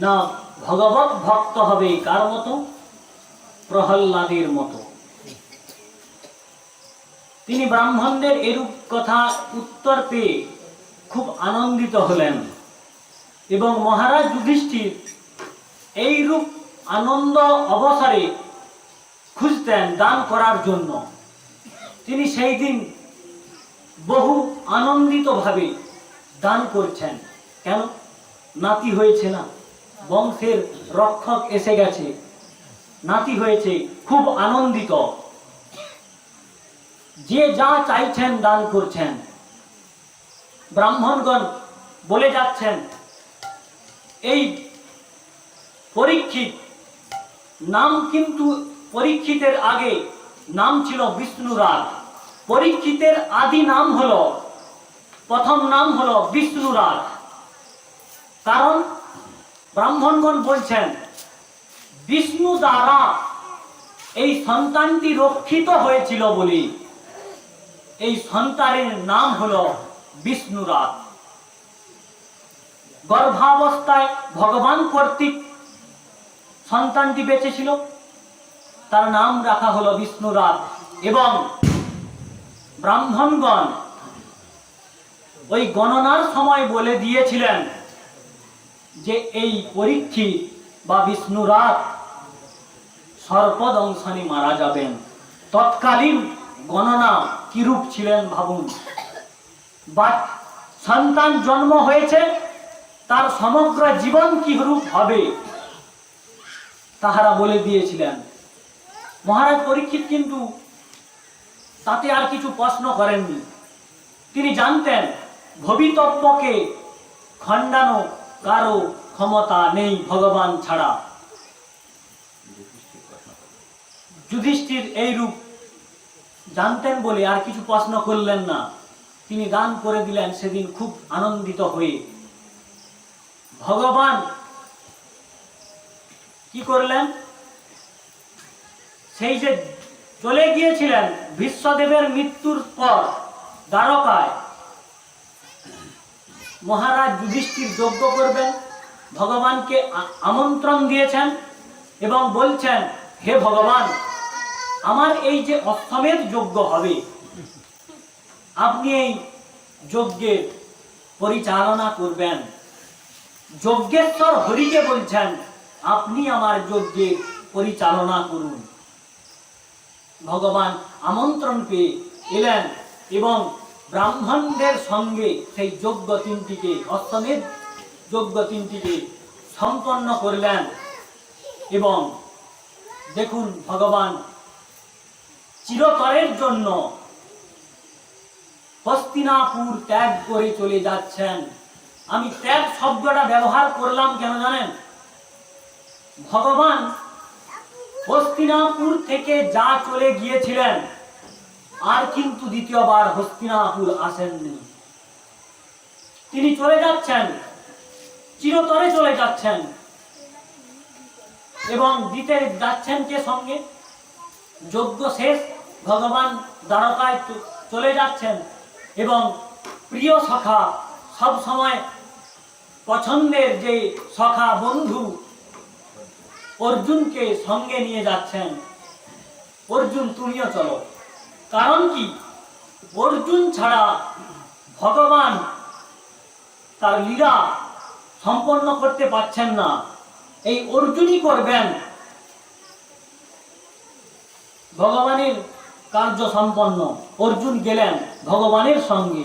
না ভগবত ভক্ত হবে কার মতো? প্রহ্লাদের মতো। তিনি ব্রাহ্মণদের এরূপ কথা উত্তর পেয়ে খুব আনন্দিত হলেন এবং মহারাজ যুধিষ্ঠির এইরূপ আনন্দ অবসরে খুঁজতেন দান করার জন্য। তিনি সেই দিন বহু আনন্দিতভাবে দান করছেন। কেন? নাতি হয়েছে না, বংশের রক্ষক এসে গেছে, নাতি হয়েছে, খুব আনন্দিত। যে যা চাইছেন দান করছেন। ব্রাহ্মণগণ বলে যাচ্ছেন, এই পরীক্ষিত নাম, কিন্তু পরীক্ষিতের আগে নাম ছিল বিষ্ণুরাজ। পরীক্ষিতের আদি নাম হলো, প্রথম নাম হলো বিষ্ণুরাজ। কারণ ব্রাহ্মণগণ বলছেন বিষ্ণু দ্বারা এই সন্তানটি রক্ষিত হয়েছিল বলে এই সন্তানের নাম হলো বিষ্ণুরাজ। গর্ভাবস্থায় ভগবান কর্তৃক সন্তানটি বেঁচে ছিল, তার নাম রাখা হলো বিষ্ণুরাজ। এবং ব্রাহ্মণগণ ওই গণনার সময় বলে দিয়েছিলেন যে এই পরীক্ষিত বা বিষ্ণুরাজ সর্পদংশনে মারা যাবেন। তৎকালীন গণনা কিরূপ ছিলেন ভাবুন। বা সন্তান জন্ম হয়েছে, তার সমগ্র জীবন কিরূপ হবে তাহারা বলে দিয়েছিলেন। মহারাজ পরীক্ষিত কিন্তু তাতে আর কিছু প্রশ্ন করেননি। তিনি জানতেন ভবিতব্যকে খণ্ডানো কারো ক্ষমতা নেই ভগবান ছাড়া। যুধিষ্ঠির এইরূপ জানতেন বলে আর কিছু প্রশ্ন করলেন না। তিনি দান করে দিলেন সেদিন খুব আনন্দিত হয়ে। ভগবান কি করলেন? সেই যে চলে গিয়েছিলেন ভীষ্মদেবের মৃত্যুর পর দ্বারকায়, মহারাজ যুধিষ্ঠির যজ্ঞ করবেন, ভগবানকে আমন্ত্রণ দিয়েছেন এবং বলছেন, হে ভগবান, আমার এই যে অশ্বমেধ যজ্ঞ হবে, আপনি এই যজ্ঞের পরিচালনা করবেন। যজ্ঞেশ্বর হরিকে বলছেন, আপনি আমার যজ্ঞের পরিচালনা করুন। ভগবান আমন্ত্রণ পেয়ে এলেন এবং ব্রাহ্মণদের সঙ্গে সেই যজ্ঞ তিনটিকে, অশ্বমেধ যজ্ঞ তিনটিকে সম্পন্ন করলেন। এবং দেখুন, ভগবান চিরতরের জন্য হস্তিনাপুর ত্যাগ করে চলে যাচ্ছেন। আমি ত্যাগ শব্দটা ব্যবহার করলাম কেন জানেন? ভগবান হস্তিনাপুর থেকে যা চলে গিয়েছিলেন, আর কিন্তু দ্বিতীয়বার হস্তিনাপুর আসেননি। তিনি চলে যাচ্ছেন, চিরতরে চলে যাচ্ছেন। এবং দিতে যাচ্ছেন কে সঙ্গে? যজ্ঞ শেষ, ভগবান দ্বারকায় চলে যাচ্ছেন এবং প্রিয় সখা, সব সময় পছন্দের যে সখা বন্ধু অর্জুনকে সঙ্গে নিয়ে যাচ্ছেন। অর্জুন, তুমিও চলো। কারণ কি? অর্জুন ছাড়া ভগবান তার লীলা সম্পন্ন করতে পারছেন না, এই অর্জুনই করবেন ভগবানের কার্য সম্পন্ন। অর্জুন গেলেন ভগবানের সঙ্গে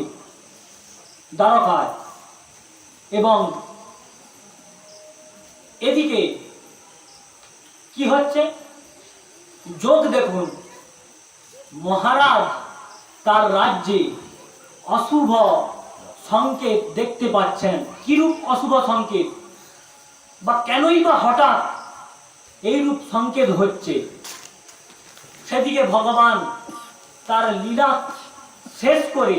দ্বারকায়। এবং এদিকে কি হচ্ছে? যোগ দেখুন, মহারাজ তার রাজ্যে অশুভ সংকেত দেখতে পাচ্ছেন। কিরূপ অশুভ সংকেত? বা কেনই বা হঠাৎ এইরূপ সংকেত হচ্ছে? সেদিকে ভগবান তার লীলা শেষ করে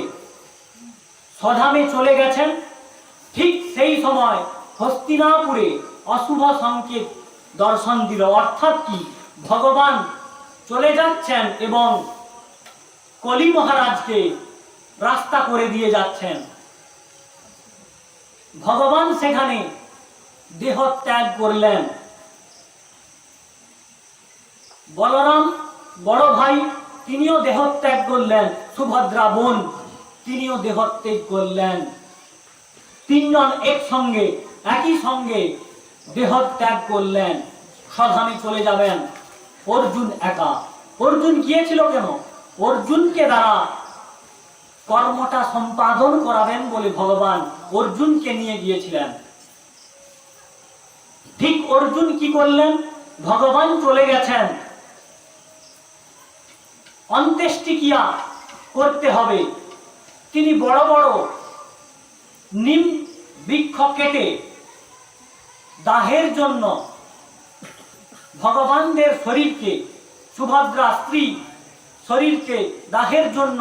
স্বধামে চলে গেছেন। ঠিক সেই সময় হস্তিনাপুরে অশুভ সংকেত দর্শন দিল। অর্থাৎ কি? ভগবান চলে যাচ্ছেন এবং কলি মহারাজকে রাস্তা করে দিয়ে যাচ্ছেন। ভগবান সেখানে দেহ ত্যাগ করলেন। বলরাম বড় ভাই তিনিও দেহ ত্যাগ করলেন, সুভদ্রা বোন তিনিও দেহ ত্যাগ করলেন। তিনজন একসঙ্গে একই সঙ্গে দেহ ত্যাগ করলেন, স্বধামে চলে যাবেন। অর্জুন একা। অর্জুন গিয়েছিল কেন? অর্জুনকে দ্বারা কর্মটা সম্পাদন করাবেন বলে ভগবান অর্জুনকে নিয়ে গিয়েছিলেন। ঠিক অর্জুন কি করলেন? ভগবান চলে গেছেন, অন্ত্যেষ্টিক্রিয়া করতে হবে। তিনি বড় বড় নিম বৃক্ষ কেটে দাহের জন্য ভগবানদের শরীরকে, সুভদ্রা স্ত্রী শরীরকে দাহের জন্য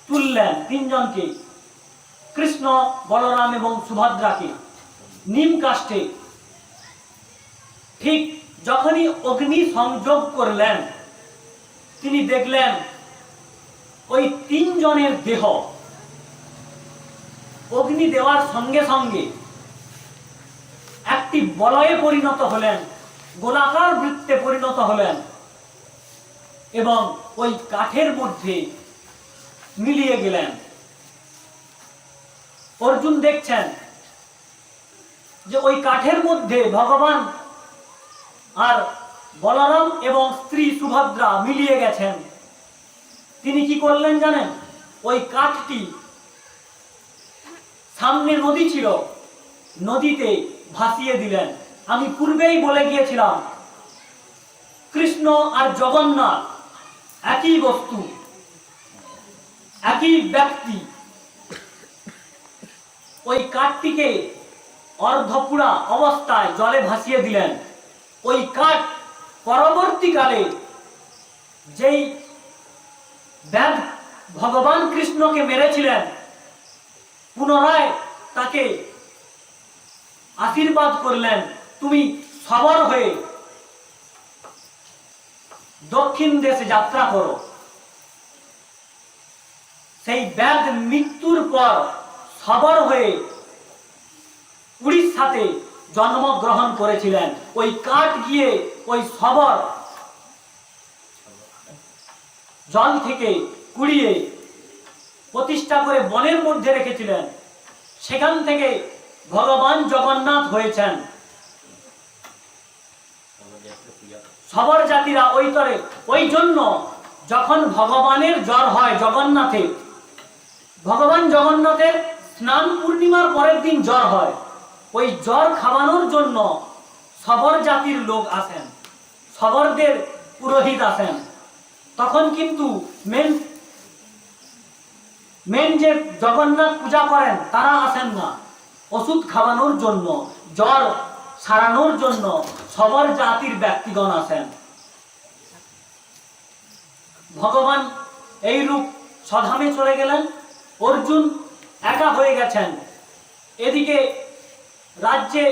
তুললেন। তিনজনকে, কৃষ্ণ, বলরাম এবং সুভদ্রাকে নিম কাষ্ঠে। ঠিক যখনই অগ্নি সংযোগ করলেন, তিনি দেখলেন ওই তিনজনের দেহ অগ্নি দেওয়ার সঙ্গে সঙ্গে একটি বলয়ে পরিণত হলেন, গোলাকার বৃত্তে পরিণত হলেন এবং ওই কাঠের মধ্যে মিলিয়ে গেলেন। অর্জুন দেখছেন যে ওই কাঠের মধ্যে ভগবান আর বলরাম এবং স্ত্রী সুভদ্রা মিলিয়ে গেছেন। তিনি কি করলেন জানেন? ওই কাঠটি, সামনে নদী ছিল, নদীতে ভাসিয়ে দিলেন। আমি পূর্বেই বলে গিয়েছিলাম, কৃষ্ণ আর জগন্নাথ একই বস্তু, একই ব্যক্তি। ওই কাঠটিকে অর্ধপুরা অবস্থায় জলে ভাসিয়ে দিলেন। ওই কাঠ পরবর্তীকালে যেই ব্যাধ ভগবান কৃষ্ণকে মেরেছিলেন, পুনরায় তাকে আশীর্বাদ করলেন, তুমি সবর হয়ে দক্ষিণ দেশে যাত্রা করো। সেই ব্যাধ মৃত্যুর পর সবর হয়ে উড়িষ্যাতে জন্মগ্রহণ করেছিলেন। ওই কাঠ গিয়ে ওই সবর জল থেকে কুড়িয়ে প্রতিষ্ঠা করে বনের মধ্যে রেখেছিলেন। সেখান থেকে ভগবান জগন্নাথ হয়েছেন। সবর জাতিরা ওই তরে, ওই জন্য যখন ভগবানের জ্বর হয় জগন্নাথের, ভগবান জগন্নাথের স্নান পূর্ণিমার পরের দিন জ্বর হয়। ওই জ্বর খাওয়ানোর জন্য সবর জাতির লোক আসেন, সবরদের পুরোহিত আসেন। তখন কিন্তু মেন যে জগন্নাথ পূজা করেন তারা আসেন না, ওষুধ খাওয়ানোর জন্য, জ্বর সারানোর জন্য সবর জাতির ব্যক্তিগণ আসেন। ভগবান এই রূপ স্বধামে চলে গেলেন। অর্জুন একা হয়ে গেছেন। এদিকে রাজ্যে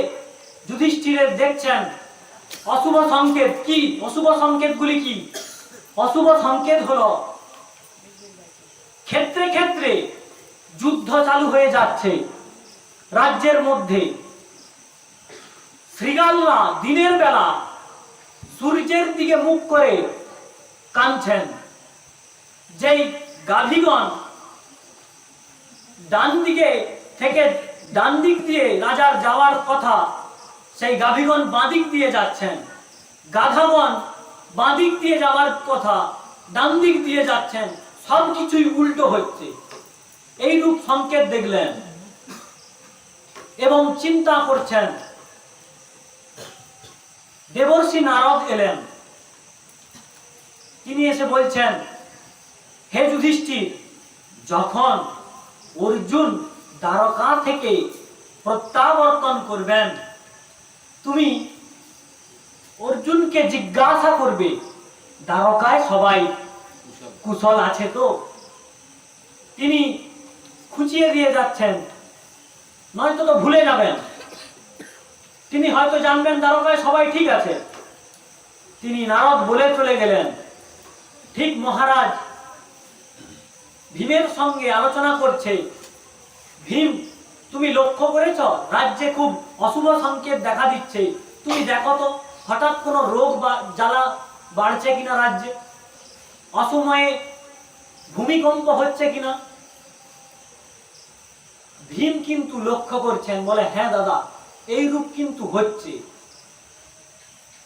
যুধিষ্ঠিরের দেখছেন অশুভ সংকেত। কি অশুভ সংকেতগুলি? কি অশুভ সংকেত? হলো ক্ষেত্রে ক্ষেত্রে যুদ্ধ চালু হয়ে যাচ্ছে রাজ্যের মধ্যে। শৃগালরা দিনের বেলা সূর্যের দিকে মুখ করে কাঁদছেন। যেই গাভীগণ ডান দিকে থেকে, ডান দিক দিয়ে রাজার যাওয়ার কথা, সেই গাভীগণ বাঁ দিক দিয়ে যাচ্ছেন। গাধাগণ বাঁ দিক দিয়ে যাওয়ার কথা ডান দিক দিয়ে যাচ্ছেন। সবকিছুই উল্টো হচ্ছে। এই রূপ সংকেত দেখলেন এবং চিন্তা করছেন। দেবর্ষি নারদ এলেন। তিনি এসে বলছেন, হে যুধিষ্ঠির, যখন অর্জুন দ্বারকা থেকে প্রত্যাবর্তন করবেন, তুমি অর্জুনকে জিজ্ঞাসা করবে দ্বারকায় সবাই কুশল আছে তো? তিনি খুঁচিয়ে দিয়ে যাচ্ছেন, নয়তো তো ভুলে যাবেন। তিনি হয়তো জানবেন দ্বারকায় সবাই ঠিক আছে। তিনি নারদ বলে চলে গেলেন। ঠিক মহারাজ ভীমের সঙ্গে আলোচনা করছে। ভীম তুমি লক্ষ্য করেছ রাজ্যে খুব অশুভ সংকেত দেখা দিচ্ছে, তুমি দেখো তো হঠাৎ কোনো রোগ বা জ্বালা বাড়ছে কিনা রাজ্যে, অসময়ে ভূমিকম্প হচ্ছে কিনা। ভীম কিন্তু লক্ষ্য করছেন, বলে হ্যাঁ দাদা এই রূপ কিন্তু হচ্ছে।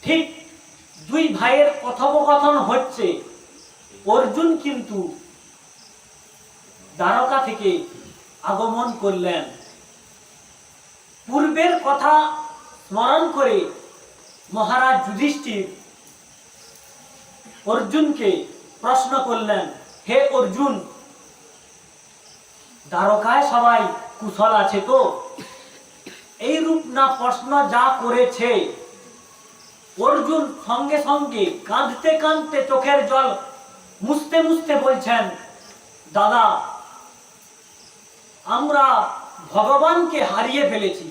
ঠিক দুই ভাইয়ের কথোপকথন হচ্ছে, অর্জুন কিন্তু দ্বারকা থেকে আগমন করলেন। পূর্বের কথা স্মরণ করে মহারাজ যুধিষ্ঠির অর্জুনকে প্রশ্ন করলেন, হে অর্জুন, দ্বারকায় সবাই কুশল আছে তো? এই রূপ না প্রশ্ন যা করেছে, অর্জুন সঙ্গে সঙ্গে কাঁদতে কাঁদতে চোখের জল মুছতে মুছতে বলছেন, দাদা আমরা ভগবানকে হারিয়ে ফেলেছি,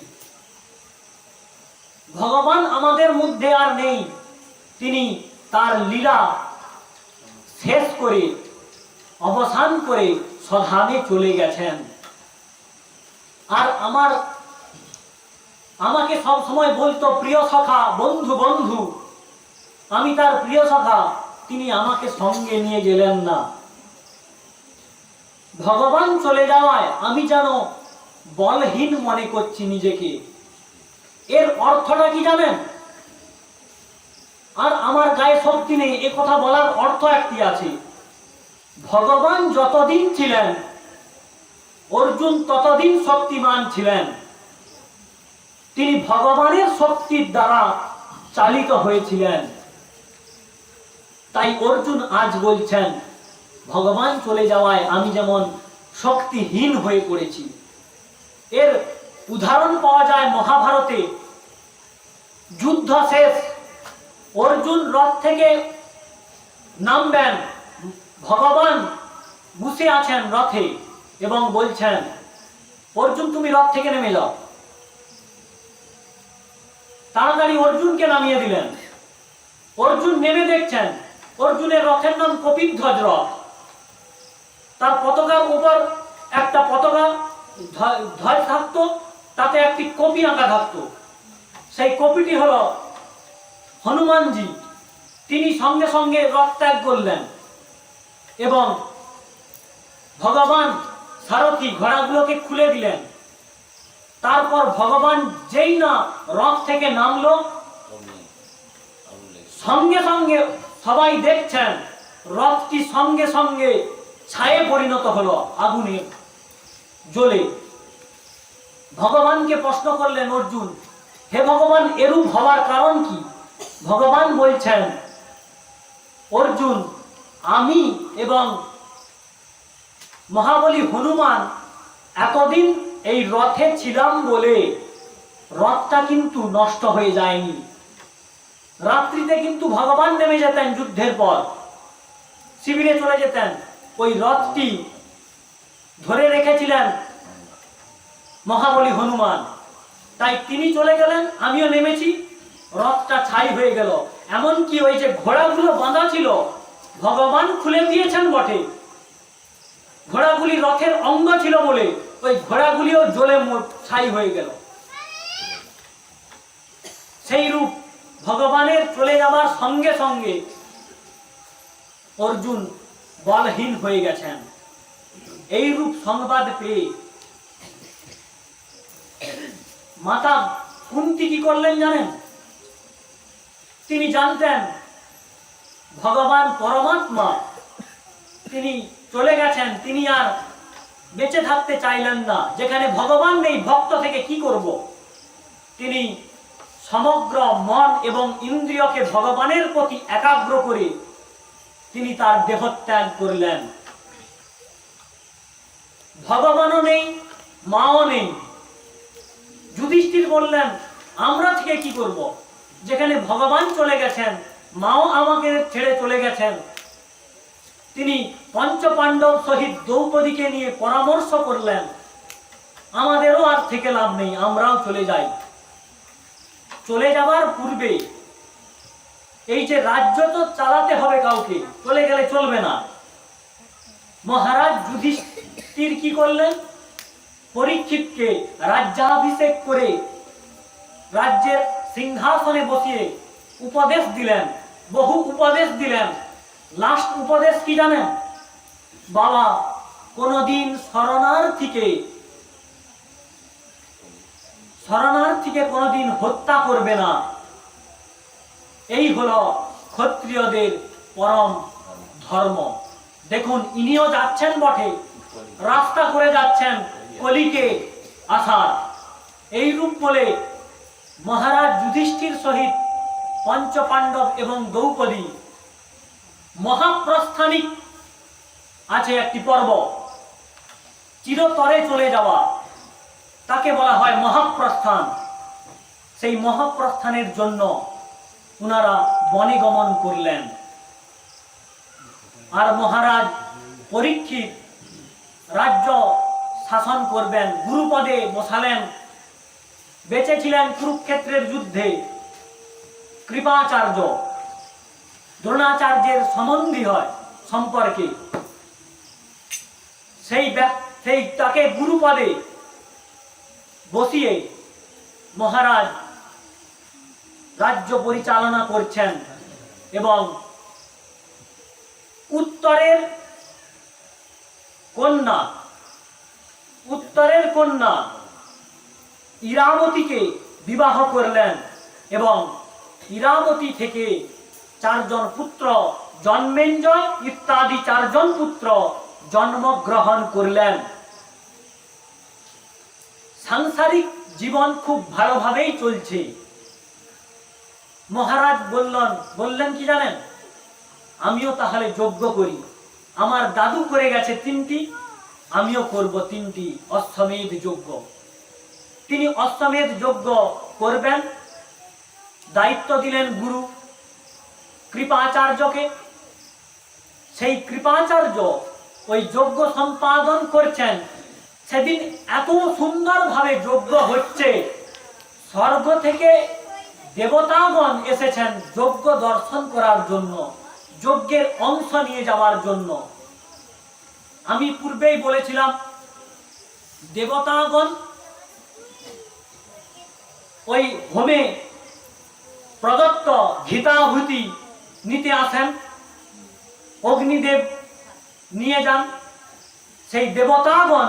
ভগবান আমাদের মধ্যে আর নেই, তিনি তার লীলা শেষ করে অবসান করে স্বধামে চলে গেছেন। আর আমাকে সব সময় বলতো প্রিয় সখা, বন্ধু বন্ধু, আমি তার প্রিয় সখা, তিনি আমাকে সঙ্গে নিয়ে গেলেন না। ভগবান চলে যাওয়ায় আমি যেন বলহীন মনে করছি নিজেকে। এর অর্থটা কি জানেন? আর আমার গায়ে শক্তি নেই এ কথা বলার অর্থ একটি আছে, ভগবান যতদিন ছিলেন অর্জুন ততদিন শক্তিমান ছিলেন, তিনি ভগবানের শক্তির দ্বারা চালিত হয়েছিলেন। তাই অর্জুন আজ বলছেন ভগবান চলে যাওয়ায় আমি যেমন শক্তিহীন হয়ে পড়েছি। এর উদাহরণ পাওয়া যায় মহাভারতে। যুদ্ধ শেষ, অর্জুন রথ থেকে নামবেন, ভগবান বসে আছেন রথে এবং বলছেন, অর্জুন তুমি রথ থেকে নেমে যাও। তাড়াতাড়ি অর্জুনকে নামিয়ে দিলেন। অর্জুন নেমে দেখছেন অর্জুনের রথের নাম কপিধ্বজ রথ, তার পতাকার উপর একটা পতাকা ধ্বজ থাকতো, তাতে একটি কপি আঁকা থাকতো, সেই কপিটি হলো হনুমানজি। তিনি সঙ্গে সঙ্গে রথ ত্যাগ করলেন এবং ভগবান সারথি ঘোড়াগুলোকে খুলে দিলেন। তারপর ভগবান যেই না রথ থেকে নামলো, সঙ্গে সঙ্গে সবাই দেখছেন রথটি সঙ্গে সঙ্গে ছায়ে পরিণত হলো, আগুনে জ্বলে। ভগবানকে প্রশ্ন করলেন অর্জুন, হে ভগবান এরূপ হওয়ার কারণ কি? ভগবান বলছেন, অর্জুন আমি এবং মহাবলী হনুমান এতদিন এই রথে ছিলাম বলে রথটা কিন্তু নষ্ট হয়ে যায়নি। রাত্রিতে কিন্তু ভগবান নেমে যেতেন, যুদ্ধের পর শিবিরে চলে যেতেন, ওই রথটি ধরে রেখেছিলেন মহাবলী হনুমান। তাই তিনি চলে গেলেন, আমিও নেমেছি, রথটা ছাই হয়ে গেল। এমনকি ওই যে ঘোড়াগুলো বাঁধা ছিল ভগবান খুলে দিয়েছেন বটে, ঘোড়াগুলি রথের অঙ্গ ছিল বলে ওই ঘোড়াগুলিও জ্বলে ছাই হয়ে গেল। সেই রূপ ভগবানের চলে যাওয়ার সঙ্গে সঙ্গে অর্জুন বলহীন হয়ে গেছেন। এই রূপ সংবাদ পেয়ে মাতা কুন্তী কি করলেন জানেন? তিনি জানতেন ভগবান পরমাত্মা, তিনি চলে গেছেন, তিনি আর বেঁচে থাকতে চাইলেন না। যেখানে ভগবান নেই ভক্ত থেকে কি করব? তিনি সমগ্র মন এবং ইন্দ্রিয়কে ভগবানের প্রতি একাগ্র করে তিনি তার দেহত্যাগ করলেন। ভগবানও নেই, মাও নেই। যুধিষ্ঠির বললেন, আমরা থেকে কি করব? যেখানে ভগবান চলে গেছেন, মাও আমাকে ছেড়ে চলে গেছেন। তিনি পঞ্চপাণ্ডব সহিত দ্রৌপদীকে নিয়ে পরামর্শ করলেন, আমাদেরও আর থেকে লাভ নেই, আমরাও চলে যাই। চলে যাওয়ার পূর্বে এই যে রাজ্য তো চালাতে হবে কাউকে, চলে গেলে চলবে না। মহারাজ যুধিষ্ঠির কি করলেন? পরীক্ষিতকে রাজ্যাভিষেক করে রাজ্যের সিংহাসনে বসিয়ে উপদেশ দিলেন, বহু উপদেশ দিলেন। লাস্ট উপদেশ কি জানেন? বাবা, কোনদিন শরণার্থীকে কোনদিন হত্যা করবে না। এই হলো ক্ষত্রিয়দের পরম ধর্ম। দেখুন, ইনিও যাচ্ছেন বটে, রাস্তা করে যাচ্ছেন কলিকে আসার। এইরূপ বলে মহারাজ যুধিষ্ঠির সহিত পঞ্চপাণ্ডব এবং দ্রৌপদী মহাপ্রস্থানিক আছে একটি পর্ব, চিরতরে চলে যাওয়া, তাকে বলা হয় মহাপ্রস্থান। সেই মহাপ্রস্থানের জন্য ওনারা বনে গমন করলেন। আর মহারাজ পরীক্ষিত রাজ্য শাসন করবেন, গুরুপদে বসালেন। বেঁচে ছিলেন কুরুক্ষেত্রের যুদ্ধে কৃপাচার্য, দ্রোণাচার্যের সম্বন্ধী হয় সম্পর্কে। সেই তাকে গুরুপদে বসিয়ে মহারাজ রাজ্য পরিচালনা করছেন। এবং উত্তরের কন্যা ইরাবতীকে বিবাহ করলেন এবং ইরাবতী থেকে 4 জন পুত্র, জন্মেঞ্জয় ইত্যাদি 4 জন পুত্র জন্মগ্রহণ করলেন। সাংসারিক জীবন খুব ভালোভাবেই চলছে। মহারাজ বললেন কি জানেন? আমিও তাহলে যজ্ঞ করি। আমার দাদু করে গেছে 3টি, আমিও করব 3টি অশ্বমেধ যজ্ঞ। তিনি অশ্বমেধ যজ্ঞ করবেন, দায়িত্ব দিলেন গুরু কৃপাচার্যকে। সেই কৃপাচার্য ওই যজ্ঞ সম্পাদন করছেন। সেদিন এত সুন্দরভাবে যজ্ঞ হচ্ছে, স্বর্গ থেকে দেবতাগণ এসেছেন যজ্ঞ দর্শন করার জন্য, যজ্ঞের অংশ নিয়ে যাওয়ার জন্য। আমি পূর্বেই বলেছিলাম, দেবতাগণ ওই হোমে প্রদত্ত ঘৃতাহুতি নিতে আসেন, অগ্নিদেব নিয়ে যান। সেই দেবতাগণ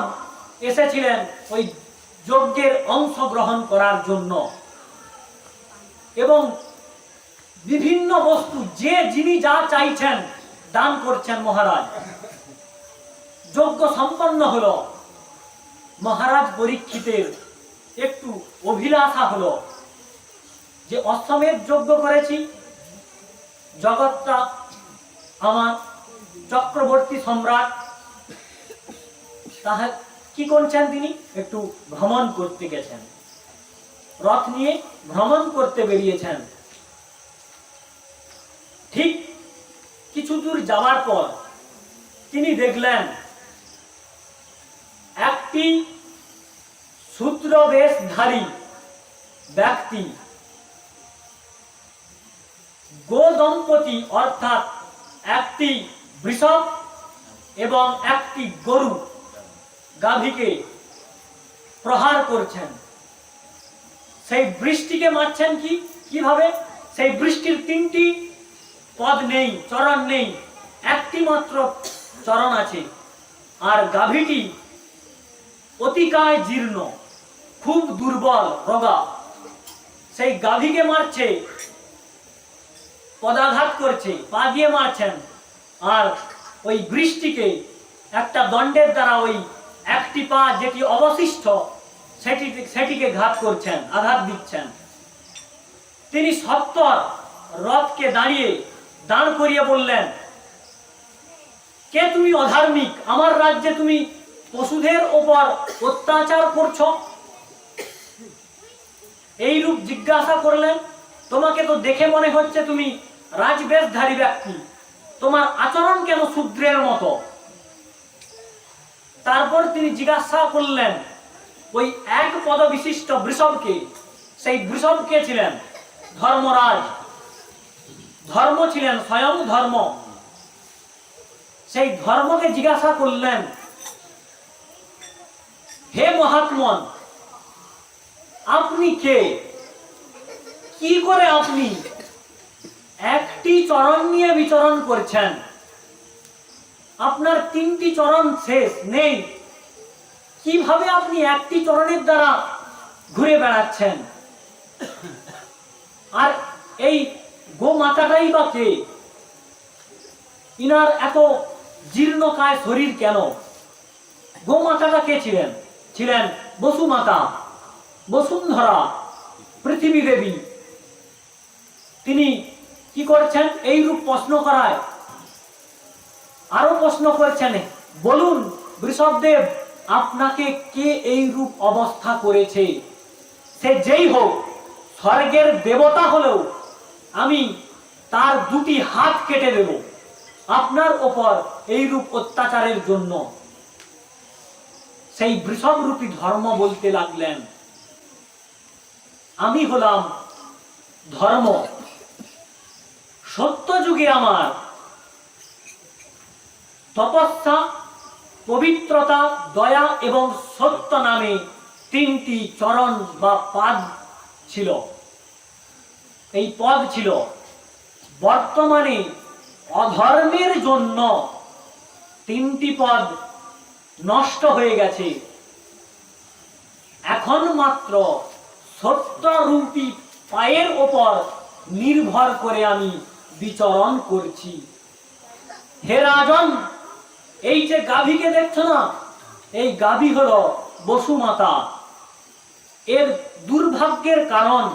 এসেছিলেন ওই যজ্ঞের অংশ গ্রহণ করার জন্য। এবং বিভিন্ন বস্তু, যিনি যা চাইছেন দান করছেন মহারাজ। যজ্ঞ সম্পন্ন হলো। মহারাজ পরীক্ষিতের একটু অভিলাষা হলো যে অশ্বমেধ যজ্ঞ করেছি, জগৎটা আমার চক্রবর্তী সম্রাট, তাহলে কি করছেন? তিনি একটু ভ্রমণ করতে গেছেন, রথ নিয়ে ভ্রমণ করতে বেরিয়েছেন। ঠিক কিছু দূর যাওয়ার পর তিনি দেখলেন একটি শূদ্রবেশধারী ব্যক্তি গো দম্পতি, অর্থাৎ একটি বৃষভ এবং একটি গরু গাভীকে প্রহার করছেন। সেই বৃষ্টিকে মারছেন কিভাবে? সেই বৃষ্টির 3টি পদ নেই, চরণ নেই, একটি মাত্র চরণ আছে। আর গাভীটি অতিকায় জীর্ণ, খুব দুর্বল, রোগা। সেই গাভীকে মারছে, পদাঘাত করছে, পা দিয়ে মারছেন। আর ওই বৃষ্টিকে একটা দণ্ডের দ্বারা ওই একটি পা যেটি অবশিষ্ট সেটিকে ঘাত করছেন, আঘাত দিচ্ছেন। তিনি সত্তর রথকে দাঁড় করিয়ে বললেন, কে তুমি অধার্মিক? আমার রাজ্যে তুমি পশুদের ওপর অত্যাচার করছো। এইরূপ জিজ্ঞাসা করলেন। তোমাকে তো দেখে মনে হচ্ছে তুমি রাজবেশধারী ব্যক্তি, তোমার আচরণ কেন শূদ্রের মতো? তারপর তিনি জিজ্ঞাসা করলেন ওই 1 পদ বিশিষ্ট বৃষভকে। সেই বৃষভ কে ছিলেন? ধর্মরাজ। ধর্ম ছিলেন, স্বয়ং ধর্ম। সেই ধর্মকে জিজ্ঞাসা করলেন, হে মহাত্মন, আপনি কে? কি করে আপনি একটি চরণ নিয়ে বিচরণ করছেন? আপনার তিনটি চরণ শেষ নেই, কিভাবে আপনি একটি চরণের দ্বারা ঘুরে বেড়াচ্ছেন? আর এই গোমাতাটাই বা কে? ইনার এত জীর্ণকায় শরীর কেন? গোমাতাটা কে ছিলেন? ছিলেন বসুমাতা, বসুন্ধরা, পৃথিবী দেবী। তিনি কি করছেন? এই রূপ প্রশ্ন করায় আরো প্রশ্ন করছেন, বলুন বৃষভদেব, আপনাকে কে এই রূপ অবস্থা করেছে? সে যেই হোক, স্বর্গের দেবতা হলেও আমি তার দুটি হাত কেটে দেব আপনার ওপর এই রূপ অত্যাচারের জন্য। সেই বৃষভ রূপী ধর্ম বলতে লাগলেন, আমি হলাম ধর্ম। সত্য যুগে আমার তপস্যা, পবিত্রতা, দয়া এবং সত্য নামে তিনটি চরণ বা পাদ ছিল, এই পদ ছিল। বর্তমানে অধর্মের জন্য তিনটি পদ নষ্ট হয়ে গেছে। এখন মাত্র সত্যরূপী পায়ের ওপর নির্ভর করে আমি বিচরণ করছি। হে রাজন, এই যে গাভীকে দেখছো না, এই গাভী হলো বসুমাতা। এর দুর্ভাগ্যের কারণ,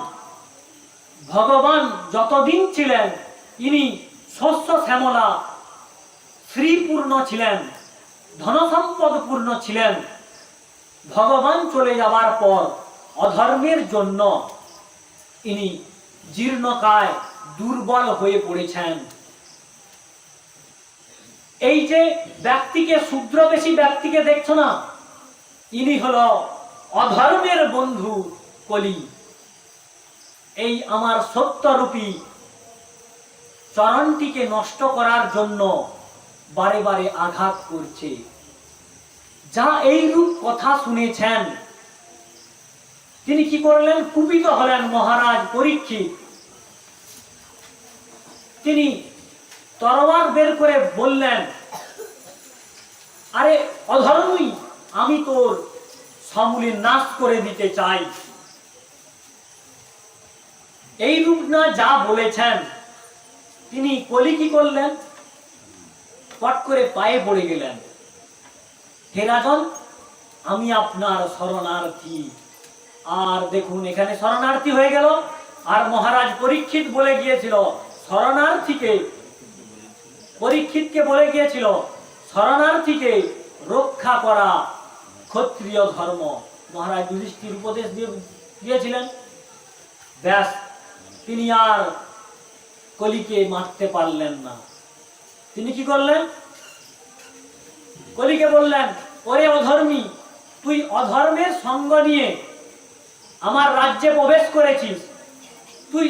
ভগবান যতদিন ছিলেন ইনি শস্য শ্যামলা, শ্রীপূর্ণ ছিলেন, ধনসম্পদপূর্ণ ছিলেন। ভগবান চলে যাবার পর অধর্মের জন্য ইনি জীর্ণকায়, দুর্বল হয়ে পড়েছেন। এই যে ব্যক্তিকে, শূদ্রবেশী ব্যক্তিকে দেখছো না, ইনি হলো অধর্মের বন্ধু কলি। এই আমার সত্যরূপী চরণটিকে নষ্ট করার জন্য বারে বারে আঘাত করছে। যা এই রূপ কথা শুনেছেন, তিনি কি করলেন? কুপিত হলেন মহারাজ পরীক্ষিত। তিনি তরোয়ার বের করে বললেন, আরে অধর্মী, আমি তোর সমূলে নাশ করে দিতে চাই। এই রূপ না যা বলেছেন, তিনি কলি কি করলেন? পট করে পায়ে পড়ে গেলেন, হে রাজন, আমি আপনার শরণার্থী। আর দেখুন, এখানে শরণার্থী হয়ে গেল। আর মহারাজ পরীক্ষিত বলে গিয়েছিল শরণার্থীকে, পরীক্ষিতকে বলে গিয়েছিল শরণার্থীকে রক্ষা করা ক্ষত্রিয় ধর্ম। মহারাজ যুধিষ্ঠির উপদেশ দিয়েছিলেন। ব্যাস, তিনি আর কলিকে মারতে পারলেন না। তিনি কি করলেন? কলিকে বললেন, ওরে অধর্মী, তুই অধর্মের সঙ্গ নিয়ে আমার রাজ্যে প্রবেশ করেছিস, তুই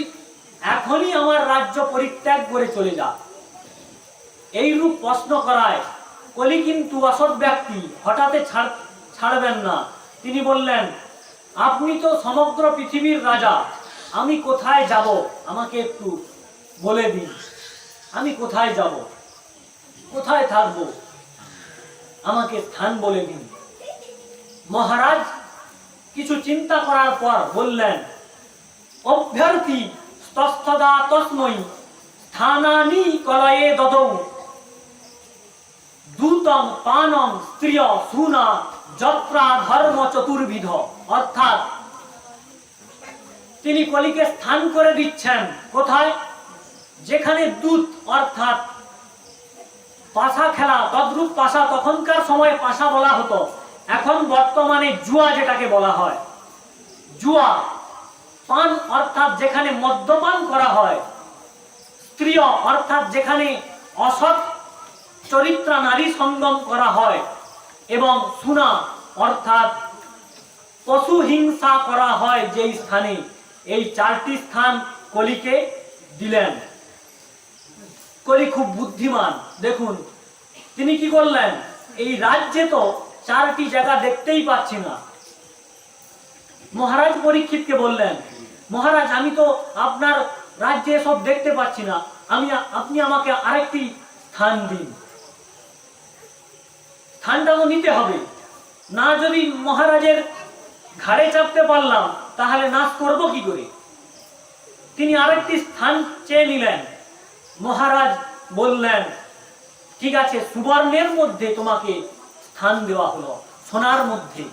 এখনই আমার রাজ্য পরিত্যাগ করে চলে যা। এই রূপ প্রশ্ন করায় কলি কিন্তু অসৎ ব্যক্তি, হঠাৎ ছাড়বেন না। তিনি বললেন, আপনি তো সমগ্র পৃথিবীর রাজা, আমি কোথায় যাব আমাকে একটু বলে দিন। আমি কোথায় যাব, কোথায় থাকব, আমাকে স্থান বলে দিন। মহারাজ কিছু চিন্তা করার পর বললেন, অভ্যর্থী স্তস্থদা তস্মৈ স্থানানি কলয়ে দদৌ দূতং পানং স্ত্রিয় সুনা যত্রা ধর্ম চতুর্বিধ। অর্থাৎ তিনি কলিকে স্থান করে দিচ্ছেন কোথায়? যেখানে দুধ, অর্থাৎ পাশা খেলা, তদ্রূপ পাশা, তখনকার সময় পাশা বলা হতো, এখন বর্তমানে জুয়া যেটাকে বলা হয়, জুয়া। পান অর্থাৎ যেখানে মদ্যপান করা হয়, স্ত্রীয় অর্থাৎ যেখানে অসৎ চরিত্রা নারী সঙ্গম করা হয়, এবং সুনা অর্থাৎ পশু হিংসা করা হয় যেই স্থানে, এই চারটি স্থান কলিকে দিলেন। কলি খুব বুদ্ধিমান। দেখুন তিনি কি করলেন, এই রাজ্যে তো চারটি জায়গা দেখতেই পাচ্ছি না। মহারাজ পরীক্ষিতকে বললেন, মহারাজ আমি তো আপনার রাজ্যে সব দেখতে পাচ্ছি না, আপনি আমাকে আরেকটি স্থান দিন। স্থানটা তো নিতে হবে না, যদি মহারাজের ঘাড়ে চাপতে পারলাম তাহলে নাশ করব কি করে। তিনি আরেকটি স্থান চেয়ে নিলেন। মহারাজ বললেন, ঠিক আছে, সুবর্ণের মধ্যে তোমাকে স্থান দেওয়া হলো, সোনার মধ্যে।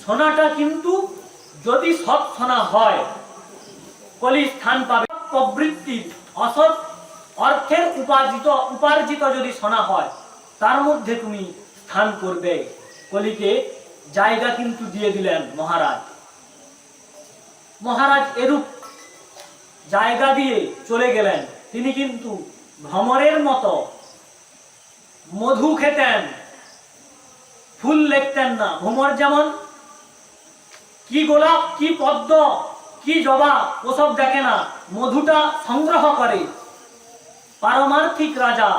সোনাটা কিন্তু যদি সৎ সোনা হয় কলি স্থান পাবে। প্রবৃত্তির অসৎ অর্থের উপার্জিত যদি সোনা হয় তার মধ্যে তুমি স্থান করবে। কলিকে জায়গা কিন্তু দিয়ে দিলেন মহারাজ। মহারাজ এরূপ জায়গা দিয়ে চলে গেলেন। তিনি কিন্তু ভ্রমরের মতো মধু খেতেন, ফুল লেখতেন না। ভ্রমর যেমন কি গোলাপ, কি পদ্ম, কি জবা ওসব দেখে না, মধুটা সংগ্রহ করে। পারমার্থিক রাজা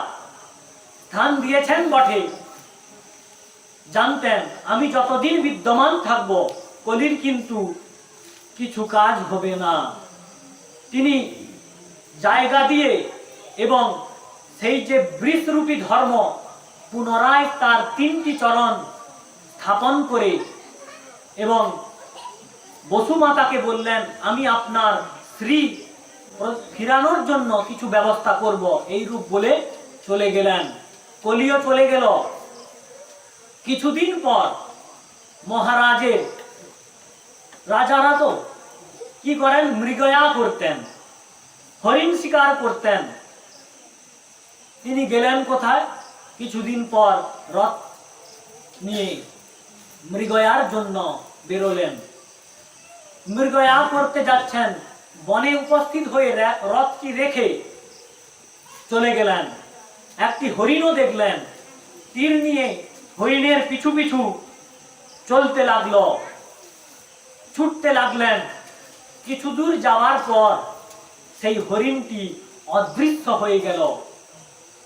স্থান দিয়েছেন বটে, জানতেন আমি যতদিন বিদ্যমান থাকব কলির কিন্তু কিছু কাজ হবে না। তিনি জায়গা দিয়ে এবং সেই যে বৃষরূপী ধর্ম পুনরায় তার 3টি চরণ স্থাপন করে এবং বসুমাতাকে বললেন, আমি আপনার শ্রী ফিরানোর জন্য কিছু ব্যবস্থা করব, এই রূপ বলে চলে গেলেন। কলিও চলে গেল। কিছুদিন পর মহারাজের রাজারা তো কি করেন, মৃগয়া করতেন, হরিণ শিকার করতেন। তিনি গেলেন কোথায়, কিছুদিন পর রথ নিয়ে মৃগয়ার জন্য বেরোলেন। মৃগয়া করতে যাচ্ছেন, বনে উপস্থিত হয়ে রথটি রেখে চলে গেলেন। একটি হরিণও দেখলেন, তীর নিয়ে হরিণের পিছু পিছু চলতে লাগলো, ছুটতে লাগলেন। কিছু দূর যাওয়ার পর সেই হরিণটি অদৃশ্য হয়ে গেল।